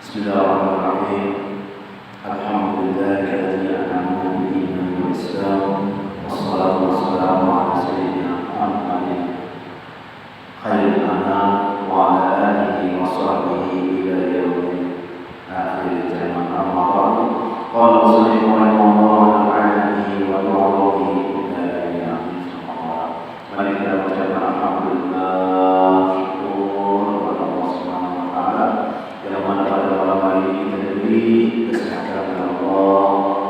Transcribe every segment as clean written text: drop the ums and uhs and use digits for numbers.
Bismillahirrahmanirrahim. Alhamdulillahilladzi an'ama bihi min Islam. Wassalatu wassalamu ala sayyidina Muhammadin khairil anam wa ala alihi wa sahbihi ila yaumil akhir zaman. Amma ba'du. Qala sallallahu alaihi wa alihi wa sahbihi mari kita ucapkan alhamdulillah, syukur kepada Allah Subhanahu wa taala yang mana pada malam hari ini kita diberi kesehatan oleh Allah,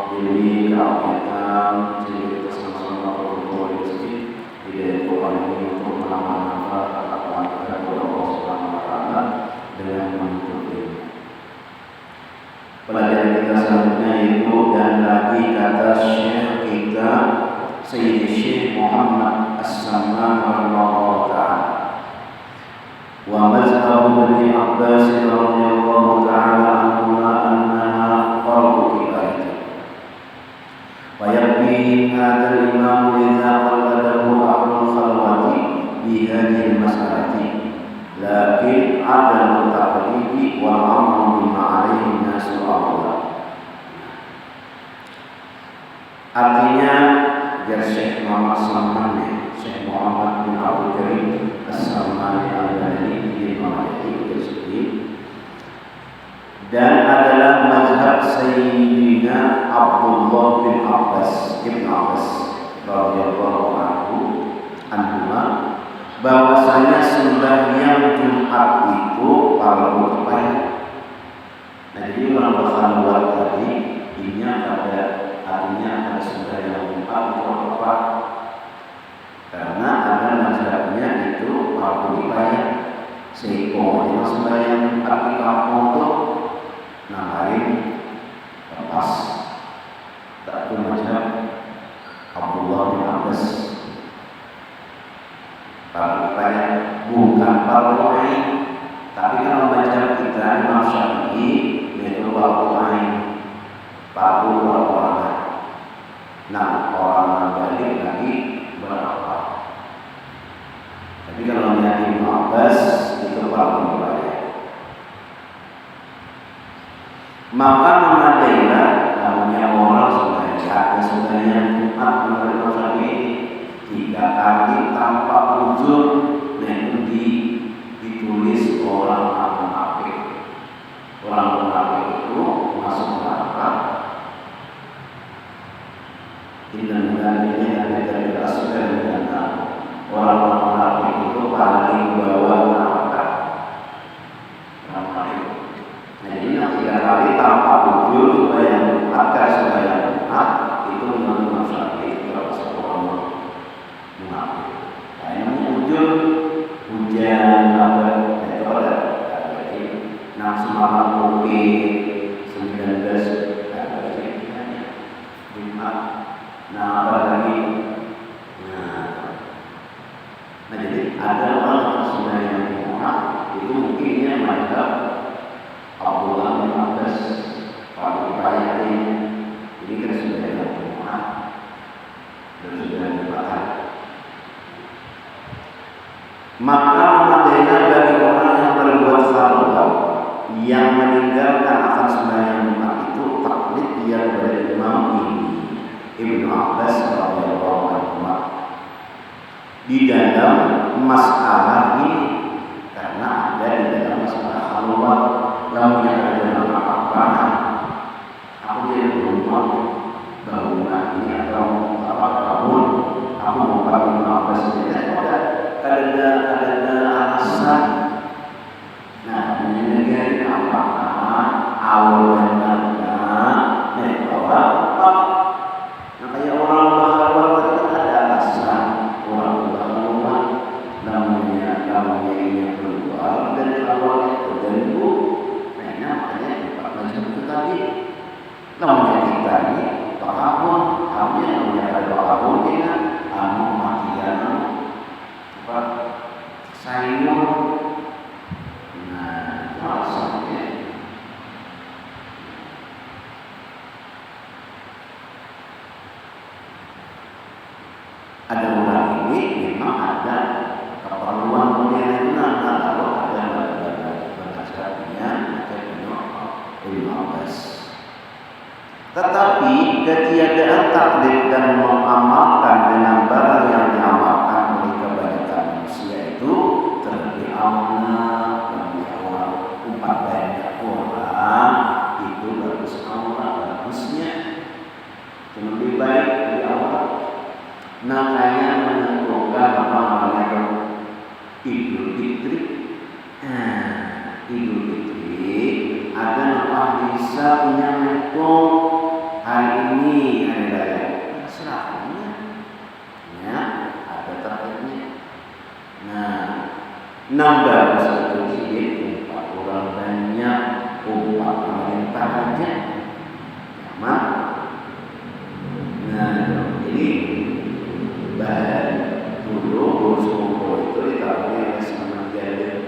diberi keafiatan, sehingga kita sama-sama berkumpul di masjid di Tuhan ini untuk menambah ketakwaan kita kepada Allah Subhanahu wa taala dengan menuntut ilmu. Pelajaran kita selanjutnya yaitu dan lagi kata Syekh kita Sayyid Syekh Muhammad As-Samman rahimahullah ta'ala wa mazhabu Ibnu Abbas radhiyallahu ta'ala anhuma annaha fardhu kifayah wa yakfi hadha al-imam idza qalladahu ahlul khalwati bi hadhihi al-mas'alati lakin adamu taqlidi wal amru bima alaihi nasu awwal. Artinya biar Syekh Muhammad As-Samman, Syekh Muhammad bin Abdul Karim As-Samman al-Bani bin Muhammad tersebut, dan adalah mazhab Sayyidina Abdullah bin Abbas Ibn Abbas radhiyallahu anhuma bahwasanya sembahyang Jumat itu fardhu kifayah. Nah, jadi orang berkhalwat tadi ini artinya ada sembahyang Jumat itu apa? Karena ada mazhabnya itu fardhu kifayah. Sehingga sembahyang Jumat di kampung itu nambahin lepas. Tak itu mazhab Abdullah bin Abbas. Fardhu kifayah bukan fardhu ain, tapi kalau mazhab kita Imam Syafi'i yaitu fardhu ain, fardhu orang. Nah, orang balik lagi berapa? Tapi kalau lihat Ibnu Abbas itu fardhu kifayah. Maka memadailah namanya orang sembahyang Jumat menurut Imam Syafi'i 3 kali tanpa uzur, nah itu ditulis orang munafik. Orang munafik itu masuk neraka. Inna lillahi wa inna ilaihi raji'un. Orang munafik itu paling bawah neraka. Nah, jadi 3 kali tanpa uzur supaya agar supaya Jumat itu menurut Imam Syafi'i termasuk orang munafik. Nah, yang uzur hujan apa itu ada lagi. Nah, semalam kopi 19 ada lagi Jumat. Nah, apa lagi? Nah, jadi ada orang sembahyang Jumat itu mungkin dia mazhab Abdullah bin Abbas fardhu kifayah ini kan sembahyang Jumat dan sudah dibahas. Maka memadailah bagi orang yang berbuat khalwat yang meninggalkan akan sembahyang Jumat itu taklid dia kepada Imam Ibnu Abbas radhiyallahu anhu di dalam masalah ini, karena ada di dalam masalah khalwat namun yang ada dalam apa aku dia belum tahu bangunan ini atau apa bangun aku mau pakai Ibnu Abbas ada alasan. Nah, ini apa awal dan bahwa apa? Nah, kayak orang berkhalwat itu ada alasan. Orang berkhalwat namanya ini keluar dari khalwat itu dan itu, makanya empat macam itu tadi. Namanya kita ini tahun, namanya ada tahun ini matian apa sayur. Nah, alasannya ada orang ini memang ada keperluan dunia itu, lalu ada bahasanya macam Ibnu Abbas. Tetapi ketiadaan taklid dan mengamalkan dengan barang yang diamalkan oleh kebanyakan manusia itu terlebih amanah bagi orang. Umpat banyak orang itu bagus amanah bagusnya, lebih baik dari awal. Makanya menentukan apa namanya Idul Fitri. Idul Fitri ada apa bisa punya menghitung hari ini hari raya serahnya, ya ada targetnya. Nah, nambah satu sedikit empat orang banyak empat pemerintah aja, aman. Nah, jadi bahan dulu urus kumpul itu ditaruhnya sama jadi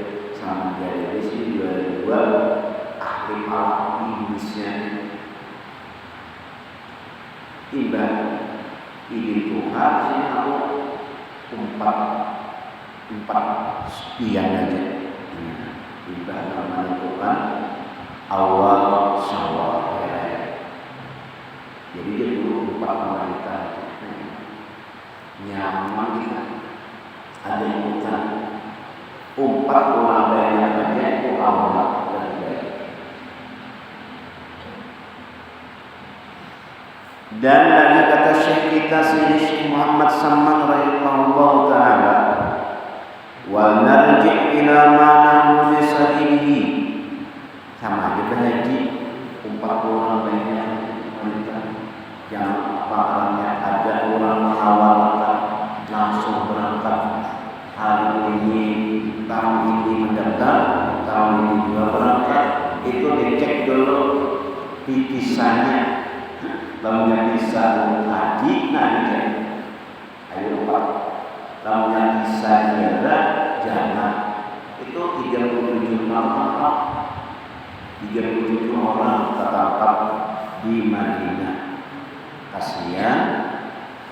di sini dua ahli alam Indonesia tiba izin Tuhan sini aku empat sekian aja tiba namanya Tuhan awal Syawal jadi dia dulu empat pemerintah nyaman kita ada yang utang empat orang banyak aja itu awal lebih baik. Dan lagi kata Syekh kita Syekh Muhammad Samman rahimahullah taala wa narji' ila ma nahnu bisadihi sama aja berhaji empat orang banyak wanita yang pakarnya ada orang mengawalkan langsung berangkat hari ini tahun ini mendaftar tahun ini juga berangkat itu dicek dulu pipisannya lamunya bisa haji nah ini ayo Pak lamunya bisa jalan jangan itu 37 orang tertangkap di Madinah. Kasihan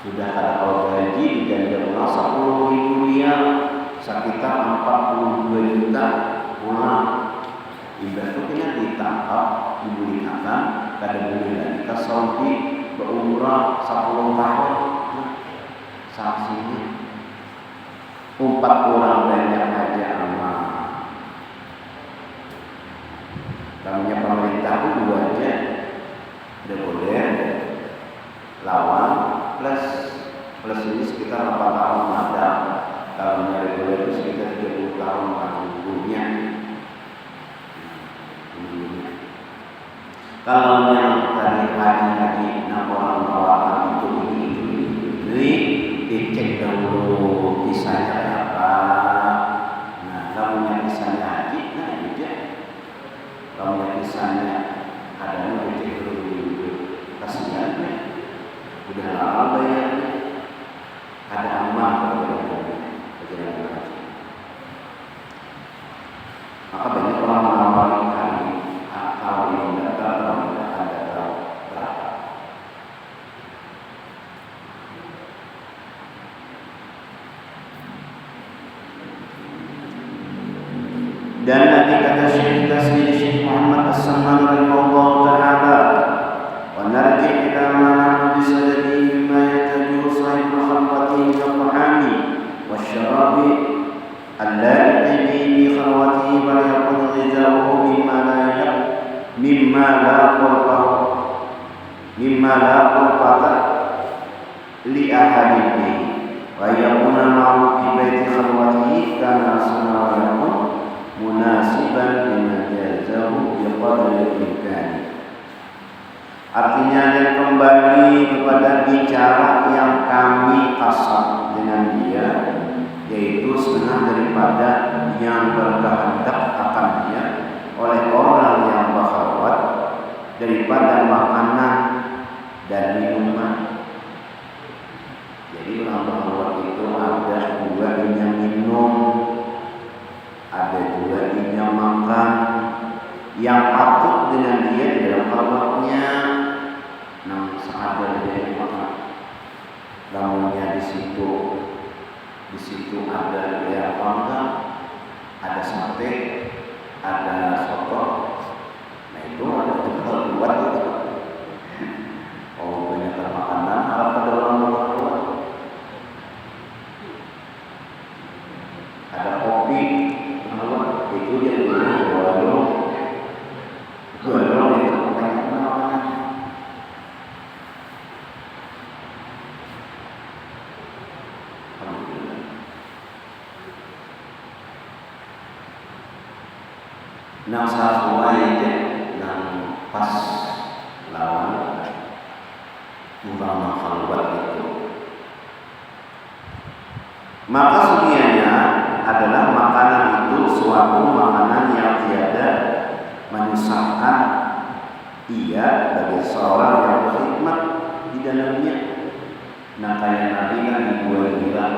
sudah ada kalau gaji diganjar ulang 10.000 riyal sekitar 42 juta pulang. Ibadah itu ditangkap dibulikakan kada boleh lagi ke Saudi berumrah 10 tahun sanksinya 4 orang banyak aja aman. Namanya pemerintah itu 2 aja tidak boleh lawan plus ini sekitar 8 tahun ada kalau reguler itu sekitar 30 tahun tanggungannya. Kalau yang tadi haji 6 orang melawan itu ini dicek dulu kisahnya apa. Nah kalau yang kisahnya haji nah itu aja. Kalau yang kisahnya ada yang dicek dulu kasihannya udah lama bayarnya ada aman kalau perjalanan haji. Maka banyak orang menawari kami kalau ini data ada berapa. Dan lagi kata Syekh Tasbih Syekh Muhammad As-Samman rahimahullah ta'ala wa narji' ila ma nahnu bisadadihi mimma yatabi'u sahibul khalwati min al-ta'ami wasyarabi al-la'iqi bi khalwatihi wa yakun ghidhahu mimma la qurfata li ahadihi wa yakuna ma'u fi baiti khalwatihi kana asna wa yakun munasiban lima jazahu biqadri imkani. Artinya yang kembali kepada bicara yang kami kasar dengan dia, yaitu setengah daripada yang berkehendak akan dia oleh orang yang berkhawat daripada makanan dan minuman. Jadi orang berkhawat itu ada dua yang minum, ada juga yang makan, yang patut dengan dia di dalam khalwatnya. Namun sadar dia makan. Namunnya di situ ada ya panggang, ada sate, ada soto. Nah itu ada wae nang pas lawan umpama khalwat itu. Maka sungguhnya adalah makanan itu suatu makanan yang tiada menyusahkan ia bagi seorang yang berkhidmat di dalamnya. Nah kayak Nabi kan dibuat bilang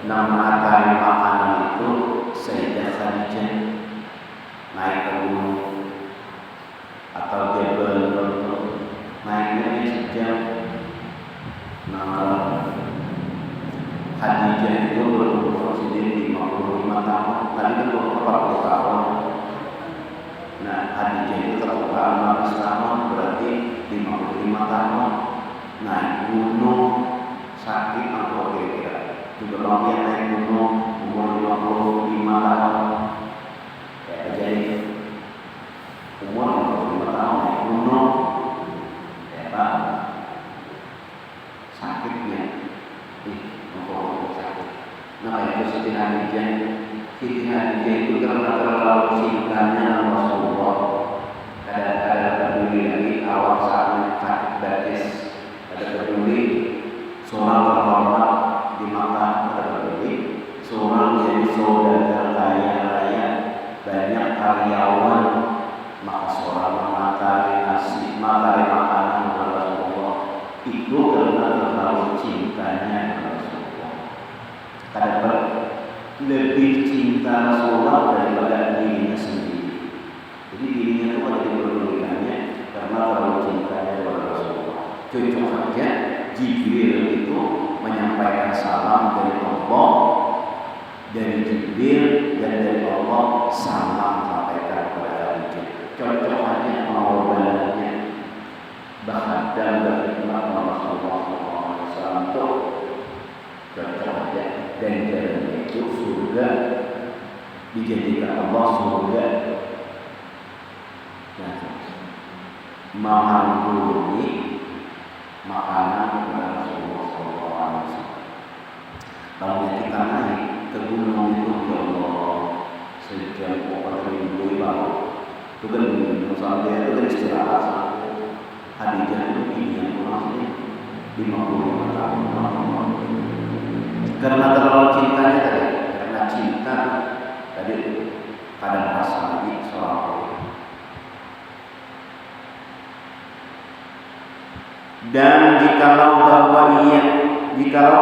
nama atari makanan itu Sayyidah Khadijah naik ke gunung atau Jabal Nur naiknya sejam. Nama Khadijah itu berumur sendiri 55 tahun, tadi kan 40 tahun. Nah Khadijah itu tertua 15 tahun, berarti 55 tahun. Naik gunung sakit atau kira-kira juga orang yang naik gunung umur 55 tahun kayak jadi umur 55 tahun naik gunung ya sakitnya sakit. Nah itu Siti Khadijah itu karena terlalu cintanya Rasulullah kadang-kadang peduli lagi awal saat sakit batis, ada peduli seorang terhormat di Makkah, ada peduli seorang jadi saudagar kaya raya banyak karyawan, maka seorang mengatari nasi materi makanan kepada Rasulullah itu karena terlalu cintanya Rasulullah. Kadang lebih cinta Rasulullah daripada dirinya sendiri. Jadi dirinya itu ada diperlukannya karena terlalu cintanya kepada Rasulullah. Cocok saja Jibril itu menyampaikan salam dari Allah, dari Jibril dan dari Allah salam sampaikan kepada Khadijah. Cocok saja pengorbanannya bahkan dan berkhidmat Rasulullah SAW itu cocok saja dan jalannya itu surga, dijadikan Allah surga. Nah, mahal dulu ini makanan kepada Rasulullah SAW. Kalau kita naik ke gunung itu ya Allah sejam 4 minggu lalu itu kan minum sampai itu kan istirahat. Khadijah itu ini yang kurang 55 tahun karena terlalu cintanya tadi, karena cinta tadi kadang rasa lagi seorang. Dan jikalau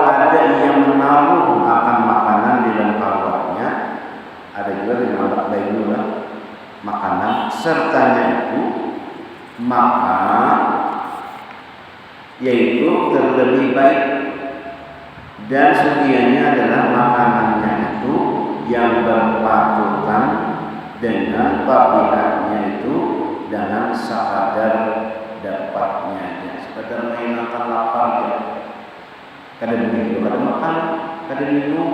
ada yang menaruh akan makanan di dalam khalwatnya, ada juga yang menolak baiknya makanan sertanya itu, maka yaitu terlebih baik dan sungguhnya adalah makanannya itu yang berpatutan dengan tabiatnya itu dengan sekadar dapatnya aja, sekadar menghilangkan lapar aja. Kadang begitu, kadang makan, kadang minum,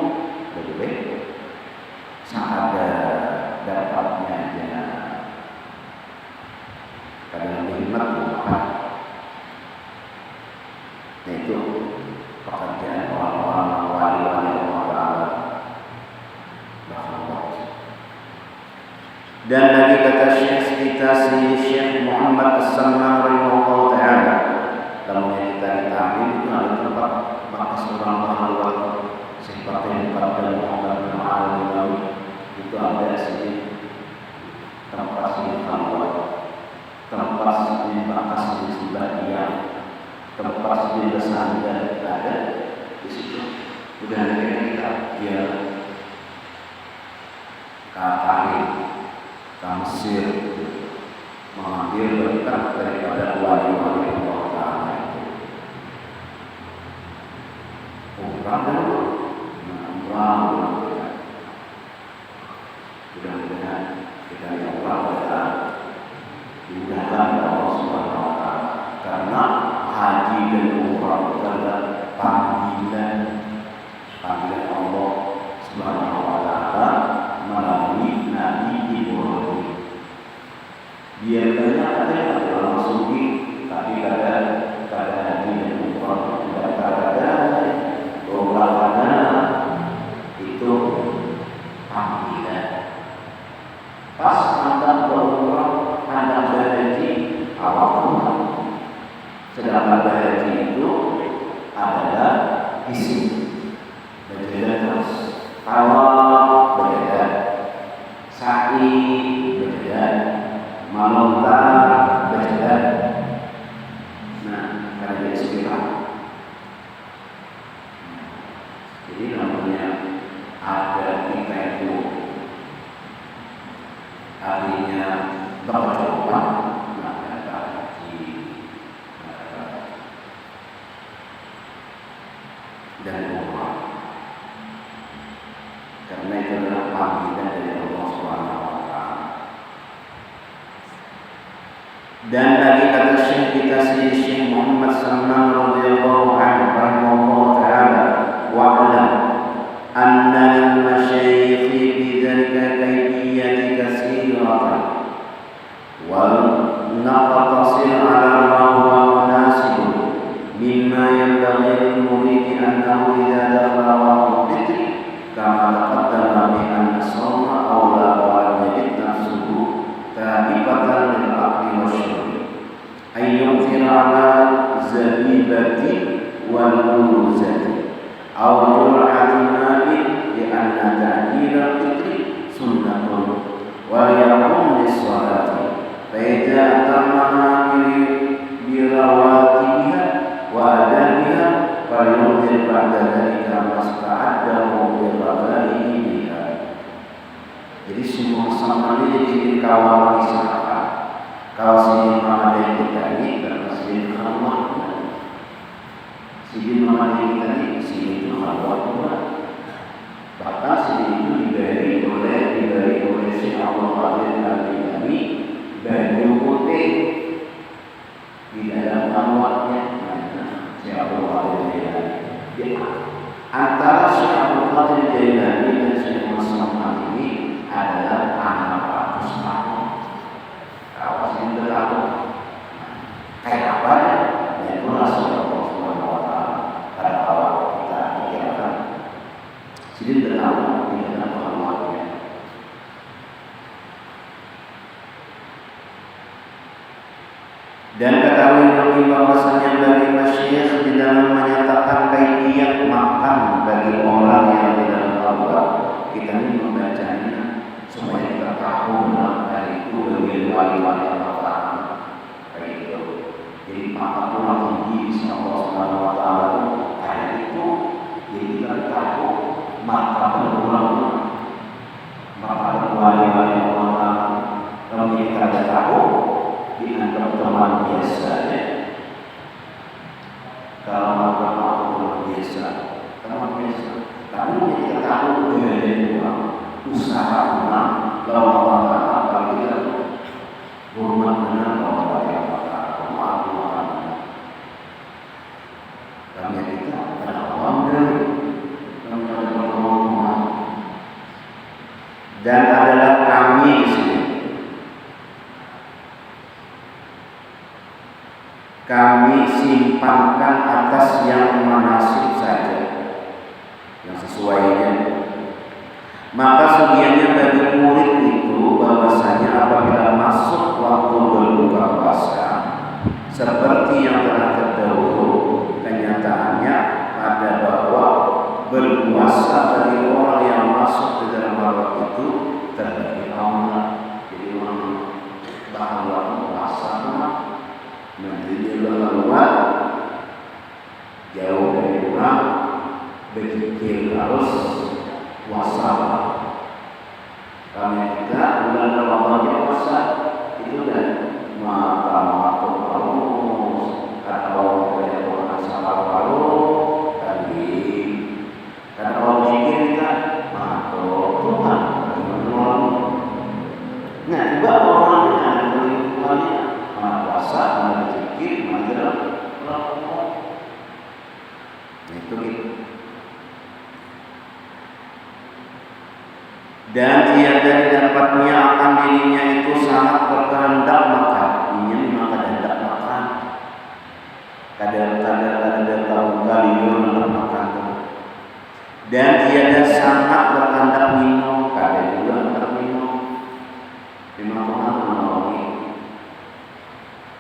boleh. Sekadar dapatnya aja. Kadang nikmat makan. Nah itu pekerjaan orang-orang wali-wali Allah Ta'ala. Dan lagi kata Syekh Muhammad As-Salman rahimahullah ta'ala, dalam kita ditamin itu ada tempat bekas orang berhalwat seperti yang Muhammad bin Ali itu ada sini tempat sini halwat, tempat sini bekas di sebagian, tempat sini bersandar ada di situ. Udah kita dia Katari ke Mesir mengambil berkat daripada wali-wali Allah Ta'ala itu. Mudah-mudahan kita yang pada dimudahkan oleh Allah Subhanahu Wa Ta'ala, karena haji dan umrah adalah panggilan Allah Subhanahu Wa Ta'ala melalui Nabi Ibrahim. Biasanya ada orang sufi, tapi kadang haji dan umrah tidak kadang itu panggilan. Pas antara umrah Sedangkan berhaji itu adalah isi berbeda terus. Kalau berbeda, sa'i berbeda, melontar berbeda. Nah, karena istilah. Jadi namanya ada kita itu artinya bercoba, maka haji dan umrah. Karena itu adalah panggilan dari Allah Subhanahu wa taala. Dan lagi kata Syekh kita Syekh Muhammad Salman radhiyallahu anhu rahimahullah taala wa'lam anna al-masyayikh bidzalika kayfiyati katsiratan wal naqtasir ala ma huwa munasib mimma yanbaghi lil murid annahu idza dakhala waqtul fitr kama taqaddama bi anna sawma awla wa lam yajid nafsuhu ta'ibatan lil aqli wasyurbi ay yu'thira ala zabibati wal muzati aw jur'ati ma'i li anna ta'jil al-fitr sunnatun wa yaqum lis-salati fa idza atammaha bi rawatibiha wa adabiha fa yudhir ba'da dhalika masta'addahu bi ghadarihi biha. Jadi semua sama ini jadi kawan wisata. Kalau sini ada yang berani, karena sini Allah. Sini ada yang berani, sini Allah. Bahkan sini itu diberi oleh si Allah Qadir Nabi baju putih di dalam awalnya. Si Allah Qadir Nabi. Antara si Allah Qadir Nabi dan si Muhammad ini adalah anak bagus tahun. Kalau sini berlaku kayak apa ya? Itu Rasulullah Subhanahu wa taala. Pada awal kita pikirkan sini berlaku di dalam awalnya. Dan ketahui bahwasanya bagi masyayikh di dalam menyatakan kaifiyat makan bagi orang yang di dalam Allah, kita ini membacanya supaya kita tahu dari itu bagi wali-wali Allah kayak itu. Jadi makan orang tinggi sama Allah Subhanahu wa taala kayak itu. Jadi kita tahu makan orang wali-wali Allah. Kalau kita tidak tahu dianggap teman biasa ya. Kalau makan teman biasa, tapi kita tahu dari orang usaha orang lawan Allah kalau kita hormat benar lawan Allah maaf kami kita pada awam dan adalah kami di sini. Kami simpankan atas yang manasik saja, yang sesuainya. Maka sebenarnya bagi murid itu bahwasanya apabila masuk waktu berbuka puasa, seperti yang telah terdahulu, kenyataannya ada bahwa berpuasa bagi orang yang masuk di dalam waktu itu terbagi Allah. Jadi orang bahwa puasa menjadi luar jauh dari rumah, berpikir harus puasa. Kami kita bulan Ramadan puasa itu dan mata halus atau dari orang salah halus tadi karena orang pikir kita mata Tuhan menolong. Nah juga orang yang menolongnya puasa, berpikir, menjelang itu gitu. Dan tiada didapatnya akan dirinya itu sangat berkehendak makan. Ini maka hendak makan. Kadang-kadang ada tahu kali hendak makan. Dan tiada sangat berkehendak minum. Kadang juga hendak minum. Memang Tuhan menolongi.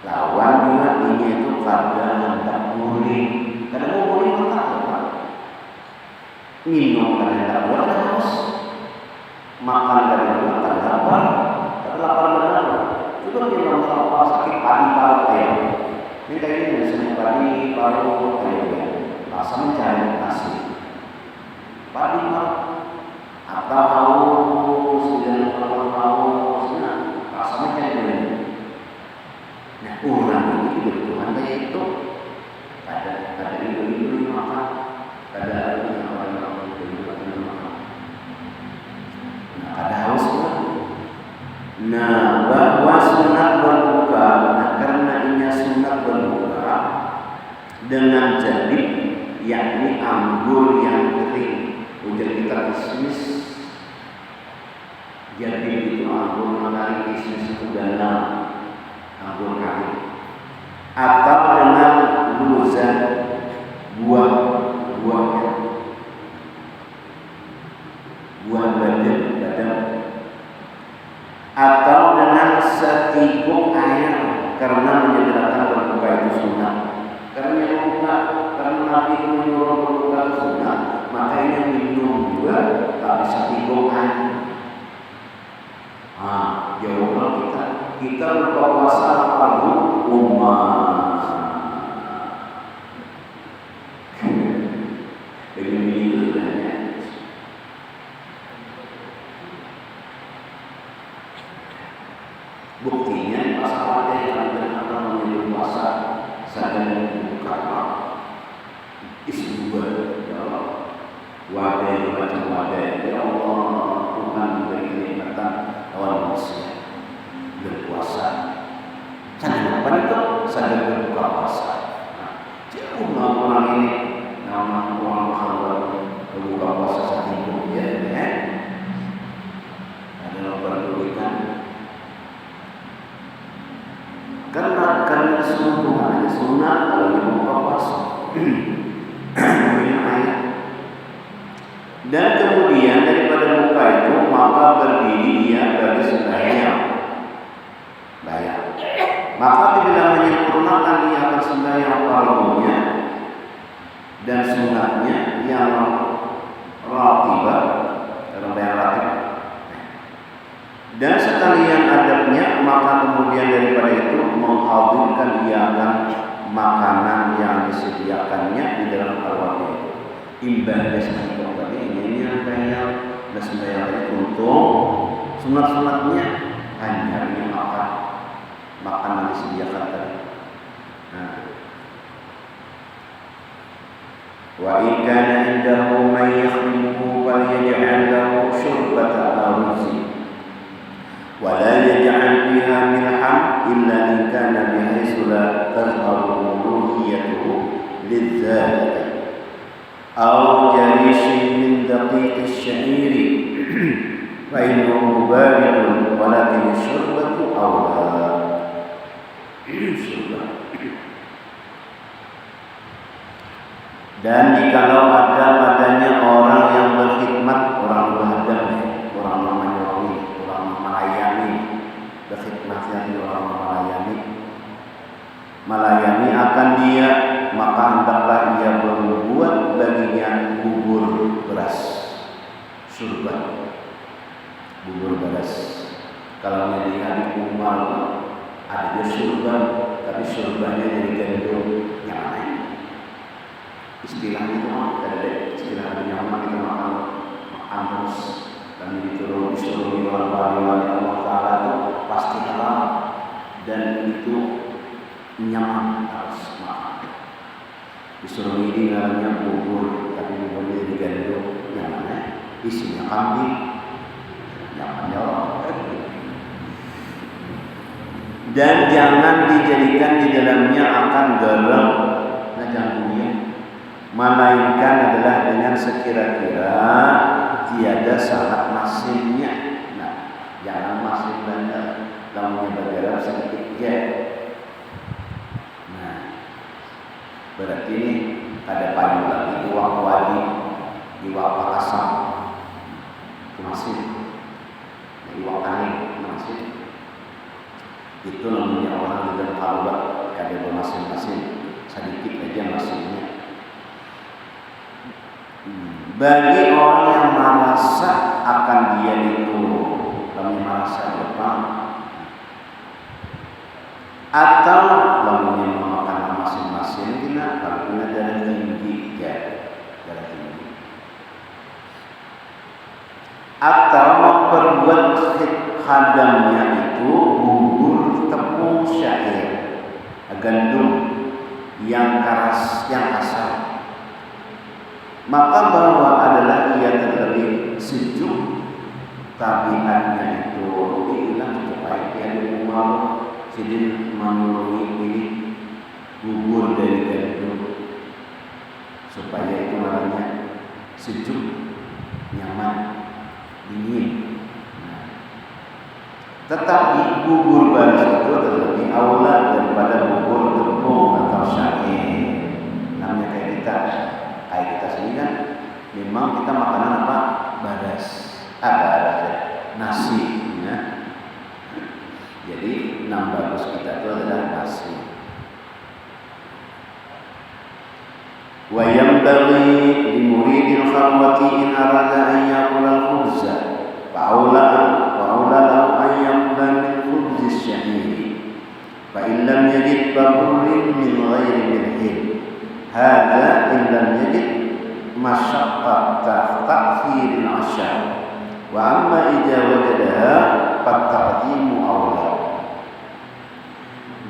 Lawan juga ini itu kadang orang sakit padi paru ayam. Ini kayaknya biasanya padi paru ayam ya. Rasa mencari nasi. Padi paru atau haus dan haus, nah rasanya kayak gini. Nah orang ini kebetulan kayak itu ada ibu-ibu makan, ada orang makan. Nah ada haus kan? Nah bahwa sunat berbuka, nah karena ini sunat berbuka dengan jadi yakni anggur yang kering. Ujar kita kismis, jadi itu anggur menarik kismis itu dalam anggur kering, atau dengan luzan buah-buahnya, buah badam, atau dengan setikuk air karena menyediakan berbuka itu sunat. Karena Nabi itu menyuruh berbuka sunat, makanya minum juga tak bisa tikungan. Jawaban kita berbuka puasa lalu umat. Begini sebenarnya. Buktinya masalah yang akan menyebut puasa sadar buka isi dua wadah macam wadah ya Allah Tuhan beri kenikmatan awal manusia berpuasa sadar apa itu sadar berbuka puasa. Jauh orang ini nama orang kalau berbuka puasa saat itu ya adalah berdulikan karena sungguh sunat kalau berbuka puasa. Dan kemudian daripada buka itu maka berdiri dia bagi sembahyang bayar. Maka bila menyempurnakan dia akan sembahyang fardunya dan sunatnya yang ratibah dalam bayar ratib. Dan sekalian adabnya maka kemudian daripada itu menghadirkan dia akan makanan yang disediakannya di dalam halwat itu. Imbahnya seperti tadi ini kayak sembahyang untuk sunat-sunatnya hanya makan makanan disediakan tadi. Wa in kana indahu man yakhlimuhu falyaj'al lahu syurbata arzi wa la yaj'al fiha milhan illa in kana bihaythu la tazharu ruhiyatuhu lidzati aw jarishin min daqiq asy-sya'iri fa innahu baridun walakin syurbatu awla. Dan jikalau ada padanya orang yang berkhidmat, orang berhadap, orang melayani, orang melayani, berkhidmatnya orang melayani akan dia, maka hendaklah ia membuat baginya bubur beras, surban, bubur beras. Kalau dia di Umar ada surban, tapi surbannya dari gandum yang lain. Istilahnya itu ada istilah nyaman kita makan terus dan disuruh orang wali Allah Taala itu pasti halal dan itu nyaman harus makan. Disuruh ini namanya bubur tapi buburnya dari gandum yang mana isinya kambing nyamannya dan jangan dijadikan di dalamnya akan garam. Nah jangan melainkan adalah dengan sekira-kira tiada sangat masinnya. Nah, jangan masin banget, lamunnya bergaram sedikit ya. Nah, berarti ini ada payung lagi iwak wadi, iwak pakasam, masin, iwak angin, masin. Itu namanya orang di dalam halwa ada bermasin-masin, sedikit aja masinnya. Bagi orang yang merasa akan dia itu kami merasa depan Atau lamunnya memakan masing-masing dina kalau punya darah tinggi ya, darah tinggi. Atau memperbuat khadamnya itu bubur tepung syair, gandum yang keras, yang kasar. Maka bahwa adalah ia terlebih sejuk tabiatnya itu hilang supaya dia diumar jadi menuruni ini bubur dari gandum supaya itu warnanya sejuk, nyaman, dingin. Nah, tetapi bubur baris itu terlebih aula daripada bubur tepung atau syair. Namanya kayak kita sini kan memang kita makanan apa? Baras, nasi ya. Jadi nama bagus kita itu adalah nasi. Wa yanbaghi li muridil khalwati in arada an yakula al-khubza fa aula lahu an yakula min khubzi syahiri fa in lam yajid baburin min ghairi milhin hadha in lam yajid masyaqqat ta'khir al-'asha wa amma idza wajadaha fataqdimu aula.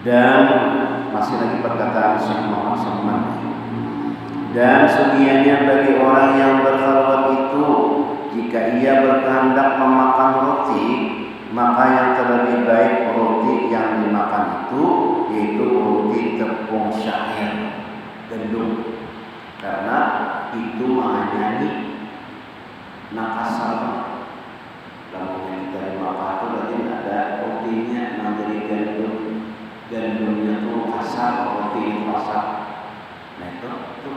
Dan masih lagi perkataan Syekh Muhammad Salman. Dan sedianya bagi orang yang berkhalwat itu, jika ia berkehendak memakan roti, maka yang terlebih baik roti yang dimakan itu yaitu roti tepung syair, gandum, karena itu menanyani nakasar. Kalau kita dimakan itu berarti ada rotinya dari gandumnya tuh kasar, roti itu kasar. Nah itu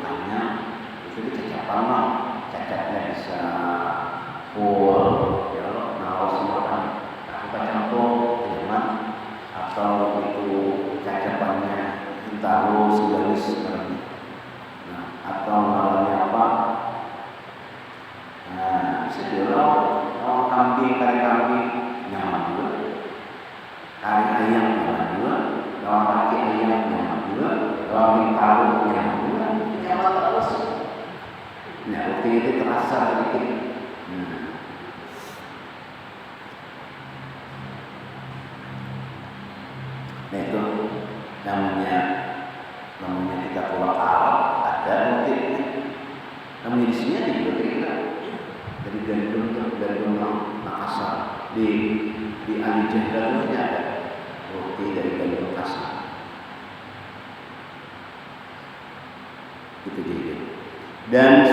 hanya itu dicacapan mah, cacatnya bisa full, ya lo nawas makan aku campur teman atau itu cacapannya taruh segaris seperti, nah atau namanya apa? Nah bisa diulang, kambing, kari kambing nyaman juga, kari ayam nyaman juga, lawan kaki ayam nyaman juga, lawan taruh nyaman juga, nyaman terus. Nah roti itu terasa sedikit. Nah itu namanya kita pulang ke Arab ada roti. Namanya di sini ada juga kira-kira dari gandum Makassar di Ali Jahral ada roti dari gandum Makassar. Itu jadi. Dan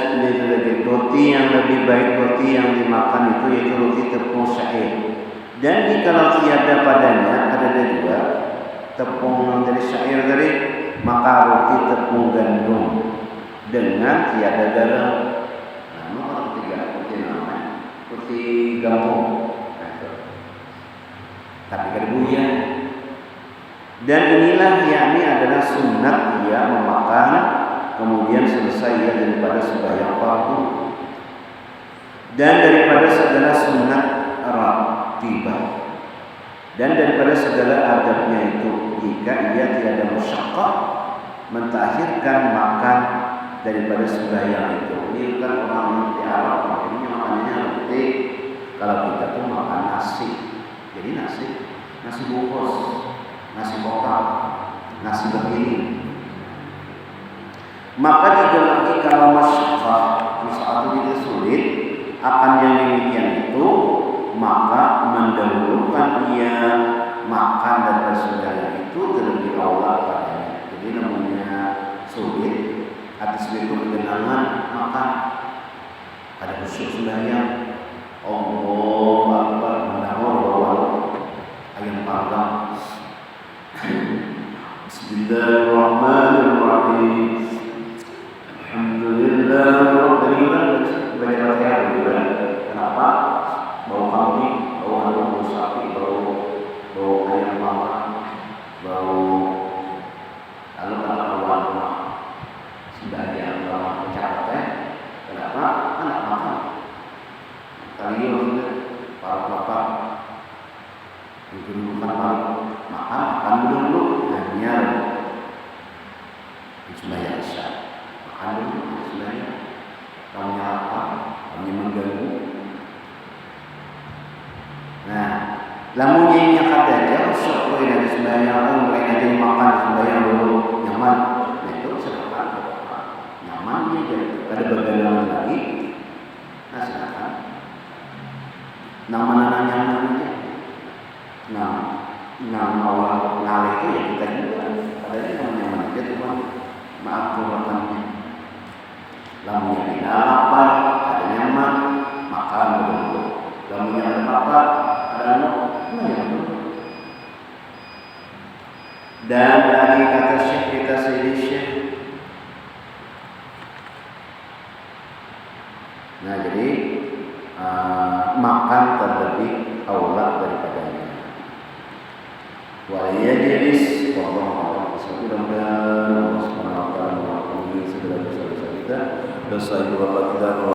roti yang lebih baik roti yang dimakan itu yaitu roti tepung syair. Dan jika tiada padanya ada dua tepung dari syair tadi, maka roti tepung gandum dengan tiada garam. Nah, roti namanya roti gambung. Tapi kada buaya. Dan inilah yakni adalah sunat ia memakan kemudian selesai ia daripada sembahyang fardu dan daripada segala sunat ratibah dan daripada segala adabnya itu jika ia tiada musyaqqah mentakhirkan makan daripada sembahyang itu. Ini kan orang di Arab ini makannya roti, kalau kita tuh makan nasi. Jadi nasi bungkus, nasi kotak, nasi begini. Maka digelarkan kalau masyaqqah saat itu sulit akan yang demikian itu, maka mendahulukan ia makan dan bersaudara itu terlebih awal padanya. Jadi namanya sulit, atas itu kegenangan makan, ada khusyuk sembahyang, Allahu Akbar, mendahul bawa ayam panggang. Bismillahirrahmanirrahim. Alhamdulillahirrahmanirrahim. Baca Fatihah dulu. Kenapa? Bau kambing, bau sapi, bau ayam panggang, bau lalu kalau keluar sembahyang orang pecahat kenapa? Anak makan. Kali ini para bapak itu makan dulu. Lamun nyanyi kata aja, usah kau yang ada sembahyang, kau yang ada makan sembahyang dulu nyaman. Nah itu silakan, nyaman dia. Ada bagian lagi, nah silakan. Nama nyaman aja. Nah Allah ngalih itu ya kita juga. Adanya nama nyaman aja cuma maaf kurangnya. Lamun yang tidak lapar, ada nyaman, makan dulu. Lamun yang ada lapar, ada dan lagi kata Syekh kita Syekh. Nah jadi makan terlebih aula daripadanya. Waliyajlis wallahu a'lam. Mudah-mudahan Allah Subhanahu wa taala mengampuni segala dosa-dosa kita, dosa ibu bapa kita.